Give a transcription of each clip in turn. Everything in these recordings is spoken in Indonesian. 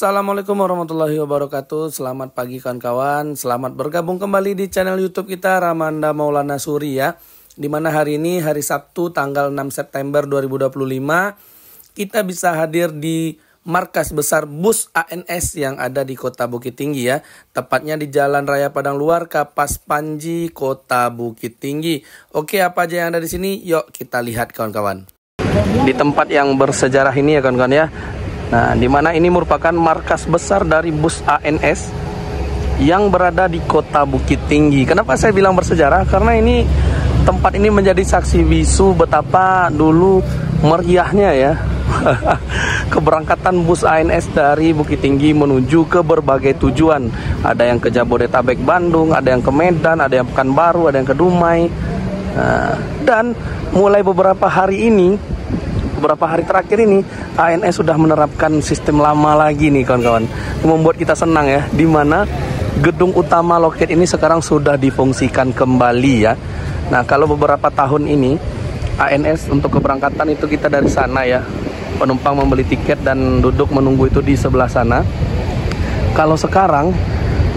Assalamualaikum warahmatullahi wabarakatuh. Selamat pagi kawan-kawan. Selamat bergabung kembali di channel YouTube kita Ramanda Maulana Suri ya. Dimana hari ini hari Sabtu tanggal 6 September 2025 kita bisa hadir di markas besar bus ANS yang ada di Kota Bukit Tinggi ya. Tepatnya di Jalan Raya Padang Luar, Kapas Panji, Kota Bukit Tinggi. Oke, apa aja yang ada di sini? Yuk kita lihat kawan-kawan. Di tempat yang bersejarah ini ya kawan-kawan ya. Nah, di mana ini merupakan markas besar dari bus ANS yang berada di Kota Bukit Tinggi. Kenapa saya bilang bersejarah? Karena ini tempat ini menjadi saksi bisu betapa dulu meriahnya ya keberangkatan bus ANS dari Bukit Tinggi menuju ke berbagai tujuan. Ada yang ke Jabodetabek Bandung, ada yang ke Medan, ada yang Pekanbaru, ada yang ke Dumai. Dan mulai beberapa hari terakhir ini ANS sudah menerapkan sistem lama lagi nih kawan-kawan. Membuat kita senang ya, di mana gedung utama loket ini sekarang sudah difungsikan kembali ya. Nah, kalau beberapa tahun ini ANS untuk keberangkatan itu kita dari sana ya, penumpang membeli tiket dan duduk menunggu itu di sebelah sana. Kalau sekarang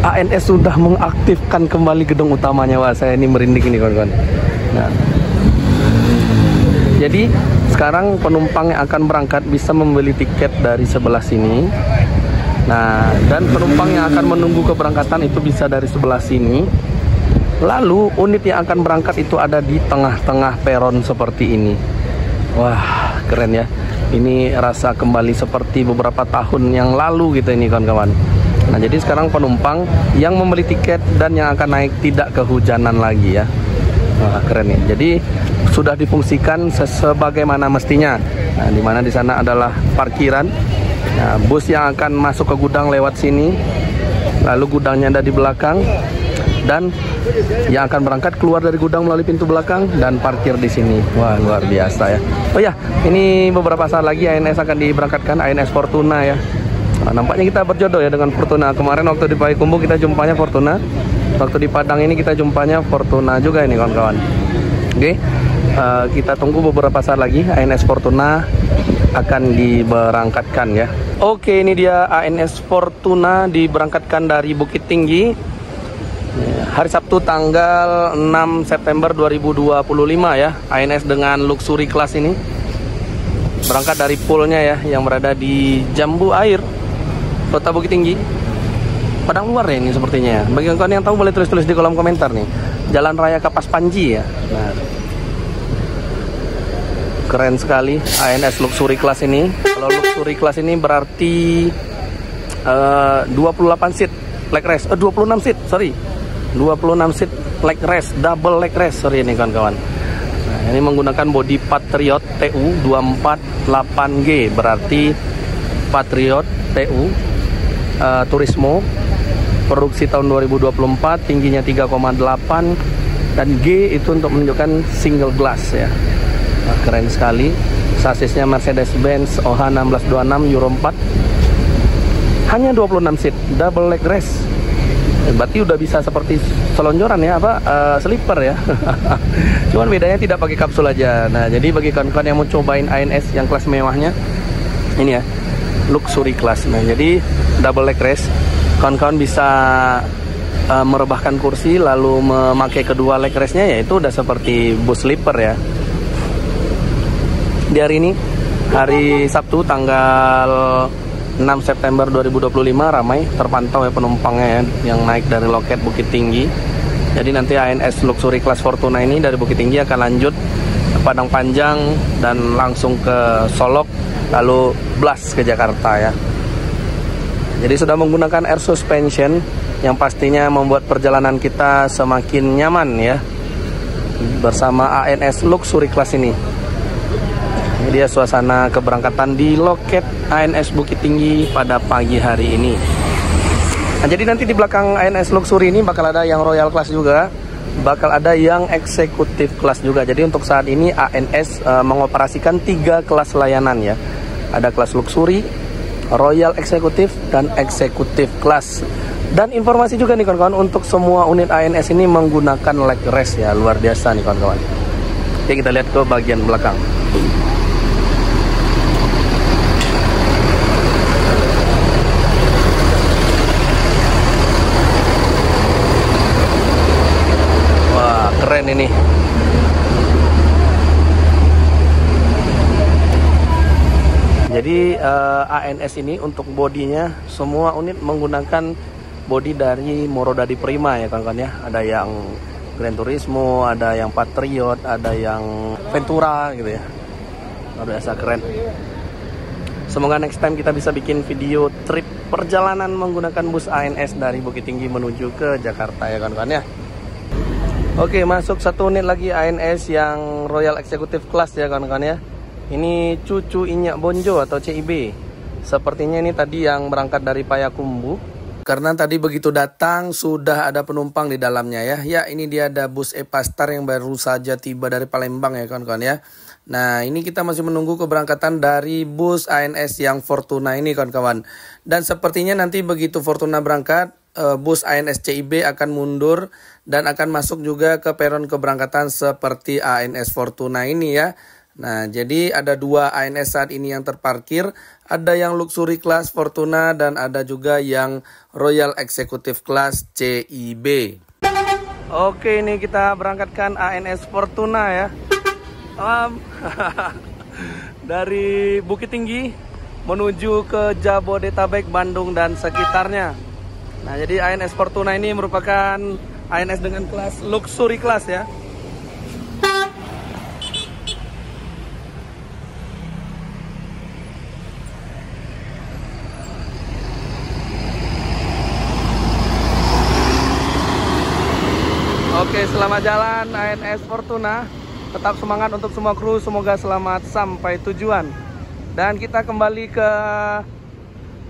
ANS sudah mengaktifkan kembali gedung utamanya. Wah, saya ini merinding ini kawan-kawan. Nah, jadi sekarang penumpang yang akan berangkat bisa membeli tiket dari sebelah sini. Nah, dan penumpang yang akan menunggu keberangkatan itu bisa dari sebelah sini. Lalu unit yang akan berangkat itu ada di tengah-tengah peron seperti ini. Wah, keren ya. Ini rasa kembali seperti beberapa tahun yang lalu gitu ini kawan-kawan. Nah, jadi sekarang penumpang yang membeli tiket dan yang akan naik tidak kehujanan lagi ya. Wah, keren ya. Jadi sudah difungsikan sebagaimana mestinya. Nah, di mana di sana adalah parkiran. Nah, bus yang akan masuk ke gudang lewat sini. Lalu gudangnya ada di belakang. Dan yang akan berangkat keluar dari gudang melalui pintu belakang dan parkir di sini. Wah, luar biasa ya. Oh ya, ini beberapa saat lagi ANS akan diberangkatkan, ANS Fortuna ya. Nah, nampaknya kita berjodoh ya dengan Fortuna. Kemarin waktu di Payakumbuh kita jumpanya Fortuna. Waktu di Padang ini kita jumpanya Fortuna juga ini kawan-kawan. Oke. Kita tunggu beberapa saat lagi ANS Fortuna akan diberangkatkan ya. Oke, ini dia ANS Fortuna diberangkatkan dari Bukit Tinggi hari Sabtu tanggal 6 September 2025 ya. ANS dengan luxury class ini berangkat dari poolnya ya, yang berada di Jambu Air, Kota Bukit Tinggi, Padang Luar ya ini sepertinya ya. Bagi kawan yang tahu boleh tulis-tulis di kolom komentar nih. Jalan Raya Kapas Panji ya. Nah, keren sekali ANS luxury class ini. Kalau luxury class ini berarti 28 seat leg rest, 26 seat, sorry. 26 seat leg rest, double leg rest, sorry ini kawan-kawan. Nah, ini menggunakan bodi Patriot TU 248G, berarti Patriot TU Turismo, produksi tahun 2024, tingginya 3,8 dan G itu untuk menunjukkan single glass ya. Nah, keren sekali. Sasisnya Mercedes-Benz OH 1626 Euro 4. Hanya 26 seat, double leg rest. Berarti udah bisa seperti selonjoran ya, sleeper ya. Cuman bedanya tidak pakai kapsul aja. Nah, jadi bagi kawan-kawan yang mau cobain ANS yang kelas mewahnya, ini ya, luxury class. Nah, jadi double leg rest, kawan-kawan bisa merebahkan kursi lalu memakai kedua leg restnya, yaitu udah seperti bus sleeper ya. Di hari ini, hari Sabtu tanggal 6 September 2025 ramai terpantau ya penumpangnya ya, yang naik dari loket Bukit Tinggi. Jadi nanti ANS Luxury Class Fortuna ini dari Bukit Tinggi akan lanjut ke Padang Panjang dan langsung ke Solok, lalu blast ke Jakarta ya. Jadi sudah menggunakan air suspension yang pastinya membuat perjalanan kita semakin nyaman ya bersama ANS Luxury Class ini. Ini dia suasana keberangkatan di loket ANS Bukit Tinggi pada pagi hari ini. Nah, jadi nanti di belakang ANS Luxury ini bakal ada yang Royal Class juga, bakal ada yang Executive Class juga. Jadi untuk saat ini ANS mengoperasikan 3 kelas layanan ya. Ada kelas Luxury, Royal Executive, dan Executive Class. Dan informasi juga nih kawan-kawan, untuk semua unit ANS ini menggunakan leg rest ya. Luar biasa nih kawan-kawan. Oke, kita lihat ke bagian belakang. keren ini. Jadi ANS ini untuk bodinya semua unit menggunakan bodi dari Morodadi Prima ya kawan-kawan ya. Ada yang Gran Turismo, ada yang Patriot, ada yang Ventura gitu ya. Luar biasa keren. Semoga next time kita bisa bikin video trip perjalanan menggunakan bus ANS dari Bukit Tinggi menuju ke Jakarta ya kawan-kawan ya. Oke, masuk satu unit lagi ANS yang Royal Executive Class ya kawan-kawan ya. Ini Cucu Inyak Bonjo atau CIB. Sepertinya ini tadi yang berangkat dari Payakumbuh. Karena tadi begitu datang sudah ada penumpang di dalamnya ya. Ya, ini dia ada bus Epastar yang baru saja tiba dari Palembang ya kawan-kawan ya. Nah, ini kita masih menunggu keberangkatan dari bus ANS yang Fortuna ini kawan-kawan. Dan sepertinya nanti begitu Fortuna berangkat, bus ANS CIB akan mundur dan akan masuk juga ke peron keberangkatan seperti ANS Fortuna ini ya. Nah, jadi ada dua ANS saat ini yang terparkir. Ada yang Luxury Class Fortuna dan ada juga yang Royal Executive Class CIB. Oke, ini kita berangkatkan ANS Fortuna ya. Dari Bukit Tinggi menuju ke Jabodetabek, Bandung dan sekitarnya. Nah, jadi ANS Fortuna ini merupakan ANS dengan kelas Luxury Class ya. Oke, selamat jalan ANS Fortuna. Tetap semangat untuk semua kru, semoga selamat sampai tujuan. Dan kita kembali ke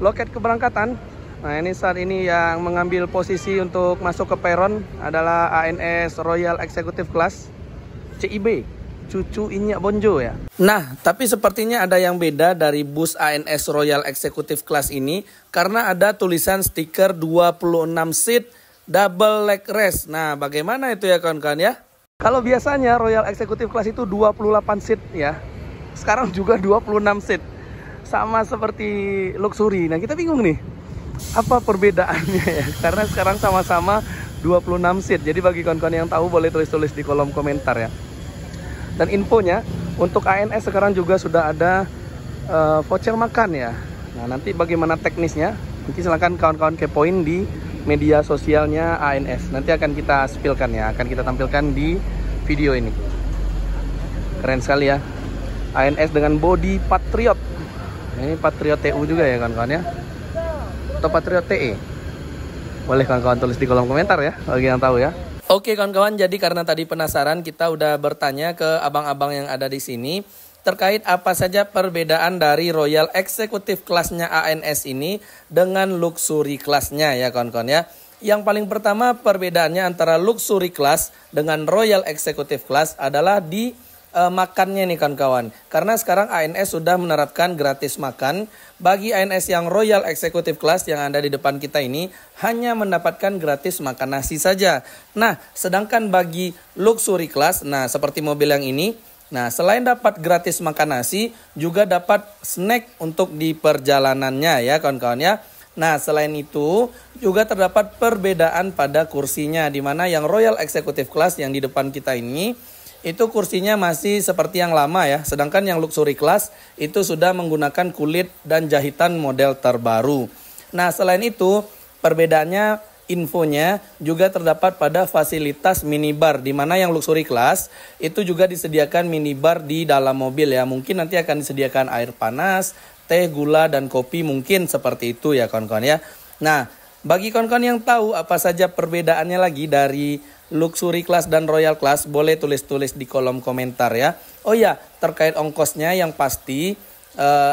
loket keberangkatan. Nah, ini saat ini yang mengambil posisi untuk masuk ke peron adalah ANS Royal Executive Class CIB, Cucu Inyak Bonjo ya. Nah, tapi sepertinya ada yang beda dari bus ANS Royal Executive Class ini karena ada tulisan stiker 26 seat double leg rest. Nah, bagaimana itu ya kawan-kawan ya? Kalau biasanya Royal Executive Class itu 28 seat ya. Sekarang juga 26 seat. Sama seperti Luxury. Nah, kita bingung nih. Apa perbedaannya ya? Karena sekarang sama-sama 26 seat. Jadi bagi kawan-kawan yang tahu boleh tulis-tulis di kolom komentar ya. Dan infonya untuk ANS sekarang juga sudah ada voucher makan ya. Nah, nanti bagaimana teknisnya? Nanti silakan kawan-kawan kepoin di media sosialnya ANS. Nanti akan kita spilkan ya, akan kita tampilkan di video ini. Keren sekali ya, ANS dengan bodi Patriot. Ini Patriot TU juga ya kawan-kawan ya, atau Patriot TE. Boleh kawan-kawan tulis di kolom komentar ya bagi yang tahu ya. Oke kawan-kawan, jadi karena tadi penasaran, kita udah bertanya ke abang-abang yang ada di sini terkait apa saja perbedaan dari Royal Executive Class-nya ANS ini dengan Luxury Class-nya ya kawan-kawan ya. Yang paling pertama perbedaannya antara Luxury Class dengan Royal Executive Class adalah di makannya nih kawan-kawan. Karena sekarang ANS sudah menerapkan gratis makan. Bagi ANS yang Royal Executive Class yang ada di depan kita ini hanya mendapatkan gratis makan nasi saja. Nah, sedangkan bagi Luxury Class, nah seperti mobil yang ini, nah, selain dapat gratis makan nasi, juga dapat snack untuk di perjalanannya ya kawan-kawan ya. Nah, selain itu juga terdapat perbedaan pada kursinya, di mana yang Royal Executive Class yang di depan kita ini itu kursinya masih seperti yang lama ya. Sedangkan yang Luxury Class itu sudah menggunakan kulit dan jahitan model terbaru. Nah, selain itu perbedaannya, infonya juga terdapat pada fasilitas minibar, di mana yang Luxury Class itu juga disediakan minibar di dalam mobil ya. Mungkin nanti akan disediakan air panas, teh, gula, dan kopi, mungkin seperti itu ya kawan-kawan ya. Nah, bagi kawan-kawan yang tahu apa saja perbedaannya lagi dari Luxury Class dan Royal Class, boleh tulis-tulis di kolom komentar ya. Oh ya, terkait ongkosnya yang pasti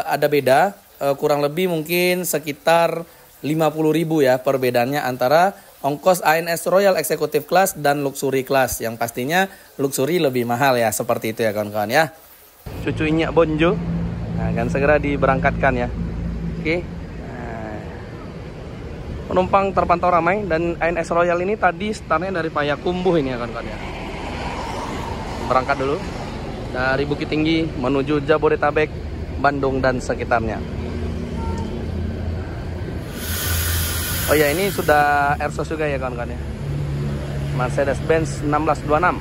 ada beda, kurang lebih mungkin sekitar 50.000 ya perbedaannya antara ongkos ANS Royal Executive Class dan Luxury Class. Yang pastinya Luxury lebih mahal ya, seperti itu ya kawan-kawan ya. Cucu Inyak Bonjo akan segera diberangkatkan ya. Oke. Penumpang terpantau ramai dan ANS Royal ini tadi startnya dari Payakumbuh ini ya kawan-kawan ya. Berangkat dulu dari Bukit Tinggi menuju Jabodetabek, Bandung dan sekitarnya. Oh ya, ini sudah Airsos juga ya kawan-kawan ya. Mercedes-Benz 1626.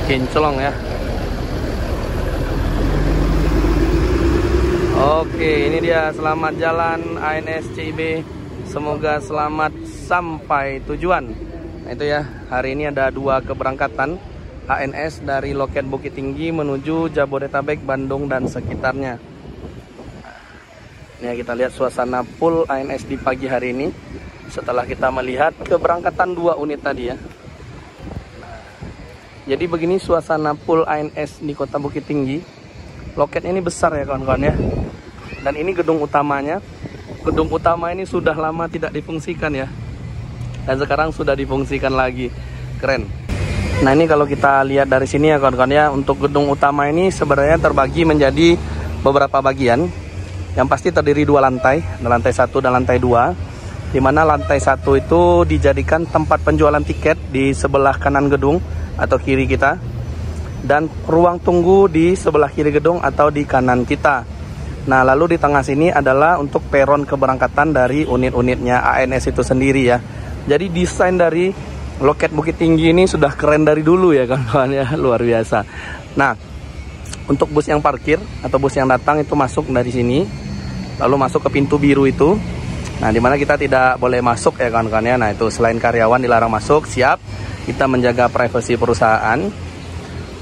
kinclong ya. Oke, ini dia, selamat jalan ANS CIB. Semoga selamat sampai tujuan. Nah itu ya, hari ini ada 2 keberangkatan ANS dari loket Bukit Tinggi menuju Jabodetabek, Bandung dan sekitarnya. Ini ya, kita lihat suasana full ANS di pagi hari ini setelah kita melihat keberangkatan 2 unit tadi ya. Jadi begini suasana full ANS di kota Bukit Tinggi. Loket ini besar ya kawan-kawan ya. Dan ini gedung utamanya. Gedung utama ini sudah lama tidak difungsikan ya. Dan sekarang sudah difungsikan lagi. Keren. Nah ini kalau kita lihat dari sini ya kawan-kawan ya. Untuk gedung utama ini sebenarnya terbagi menjadi beberapa bagian. Yang pasti terdiri 2 lantai. Lantai 1 dan lantai 2. Dimana lantai 1 itu dijadikan tempat penjualan tiket di sebelah kanan gedung atau kiri kita. Dan ruang tunggu di sebelah kiri gedung atau di kanan kita. Nah lalu di tengah sini adalah untuk peron keberangkatan dari unit-unitnya ANS itu sendiri ya. Jadi desain dari loket Bukit Tinggi ini sudah keren dari dulu ya kawan-kawan ya, luar biasa. Nah untuk bus yang parkir atau bus yang datang itu masuk dari sini, lalu masuk ke pintu biru itu. Nah dimana kita tidak boleh masuk ya kawan-kawan ya. Nah itu selain karyawan dilarang masuk, siap, kita menjaga privasi perusahaan.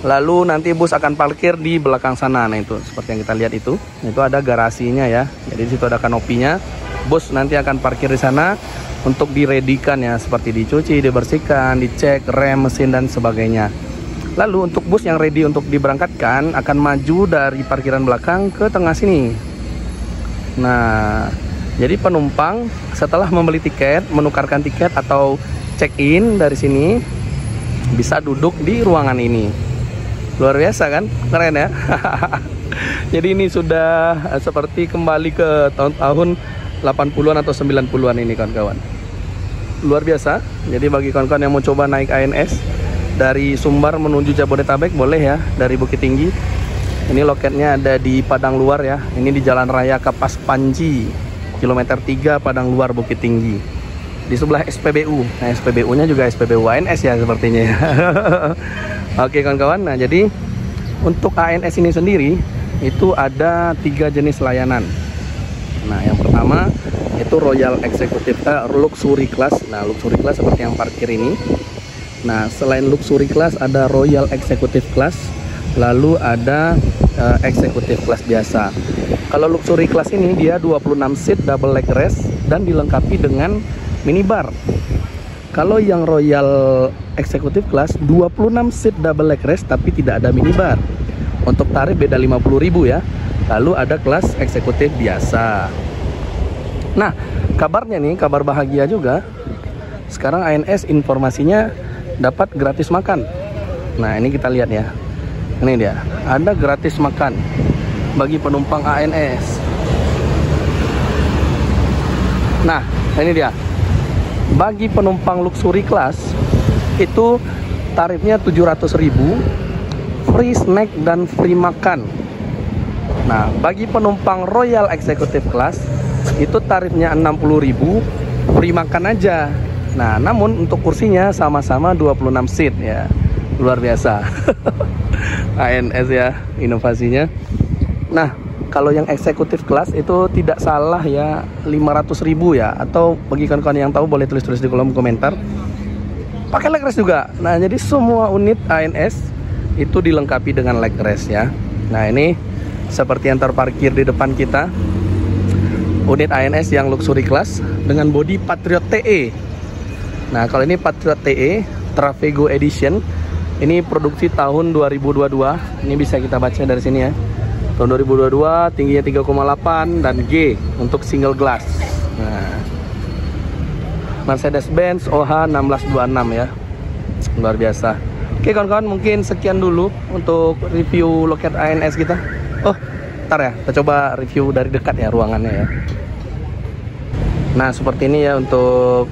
Lalu nanti bus akan parkir di belakang sana. Nah itu seperti yang kita lihat itu ada garasinya ya. Jadi di situ ada kanopinya. Bus nanti akan parkir di sana untuk diredikan ya, seperti dicuci, dibersihkan, dicek rem, mesin dan sebagainya. Lalu untuk bus yang ready untuk diberangkatkan akan maju dari parkiran belakang ke tengah sini. Nah, jadi penumpang setelah membeli tiket, menukarkan tiket atau check-in dari sini bisa duduk di ruangan ini. Luar biasa kan? Keren ya. Jadi ini sudah seperti kembali ke tahun-tahun 80-an atau 90-an ini kawan-kawan. Luar biasa. Jadi bagi kawan-kawan yang mau coba naik ANS dari Sumbar menuju Jabodetabek boleh ya, dari Bukit Tinggi. Ini loketnya ada di Padang Luar ya. Ini di Jalan Raya Kapas Panji, kilometer 3 Padang Luar Bukit Tinggi. Di sebelah SPBU. Nah, SPBU-nya juga SPBU ANS ya sepertinya ya. Oke kawan-kawan, nah jadi untuk ANS ini sendiri itu ada 3 jenis layanan. Nah yang pertama itu Royal Executive Luxury Class. Nah Luxury Class seperti yang parkir ini. Nah selain Luxury Class ada Royal Executive Class, lalu ada Executive Class biasa. Kalau Luxury Class ini dia 26 seat double leg rest dan dilengkapi dengan minibar. Kalau yang Royal Executive Class 26 seat double leg rest tapi tidak ada minibar. Untuk tarif beda 50.000 ya. Lalu ada kelas eksekutif biasa. Nah, kabarnya nih, kabar bahagia juga. Sekarang ANS informasinya dapat gratis makan. Nah, ini kita lihat ya. Ini dia, ada gratis makan bagi penumpang ANS. Nah, ini dia. Bagi penumpang luxury class itu tarifnya 700.000, free snack dan free makan. Nah, bagi penumpang Royal Executive Class itu tarifnya 60.000, free makan aja. Nah, namun untuk kursinya sama-sama 26 seat ya. Luar biasa. ANS ya inovasinya. Nah, kalau yang Executive Class itu tidak salah ya 500.000 ya. Atau bagi kawan-kawan yang tahu boleh tulis-tulis di kolom komentar. Pakai leg rest juga. Nah, jadi semua unit ANS itu dilengkapi dengan leg rest ya. Nah, ini seperti yang terparkir di depan kita. Unit ANS yang Luxury Class dengan bodi Patriot TE. Nah, kalau ini Patriot TE Travego Edition. Ini produksi tahun 2022. Ini bisa kita baca dari sini ya. Tahun 2022, tingginya 3,8 dan G untuk single glass. Nah, Mercedes-Benz OH 1626 ya. Luar biasa. Oke kawan-kawan, mungkin sekian dulu untuk review loket ANS kita. Oh, ntar ya, kita coba review dari dekat ya ruangannya ya. Nah, seperti ini ya untuk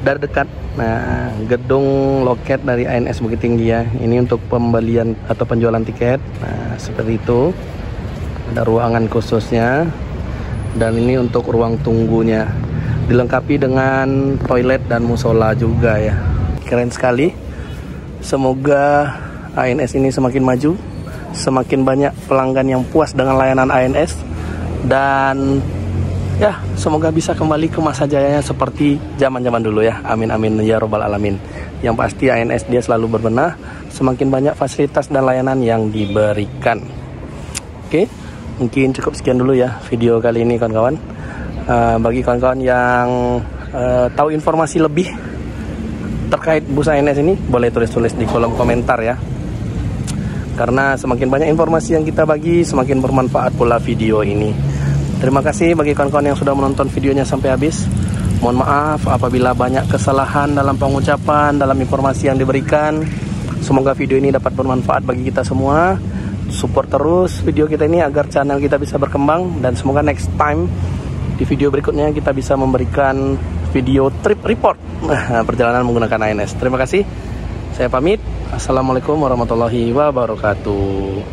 dari dekat. Nah, gedung loket dari ANS Bukit Tinggi ya. Ini untuk pembelian atau penjualan tiket. Nah, seperti itu. Ada ruangan khususnya. Dan ini untuk ruang tunggunya. Dilengkapi dengan toilet dan musola juga ya. Keren sekali. Semoga ANS ini semakin maju, semakin banyak pelanggan yang puas dengan layanan ANS, dan ya semoga bisa kembali ke masa jayanya seperti zaman-zaman dulu ya. Amin amin ya robbal alamin. Yang pasti ANS dia selalu berbenah, semakin banyak fasilitas dan layanan yang diberikan. Oke, mungkin cukup sekian dulu ya video kali ini kawan-kawan. Bagi kawan-kawan yang tahu informasi lebih terkait bus ANS ini, boleh tulis-tulis di kolom komentar ya. Karena semakin banyak informasi yang kita bagi, semakin bermanfaat pula video ini. Terima kasih bagi kawan-kawan yang sudah menonton videonya sampai habis. Mohon maaf apabila banyak kesalahan dalam pengucapan, dalam informasi yang diberikan. Semoga video ini dapat bermanfaat bagi kita semua. Support terus video kita ini agar channel kita bisa berkembang, dan semoga next time di video berikutnya kita bisa memberikan video trip report perjalanan menggunakan ANS. Terima kasih. Saya pamit. Assalamualaikum warahmatullahi wabarakatuh.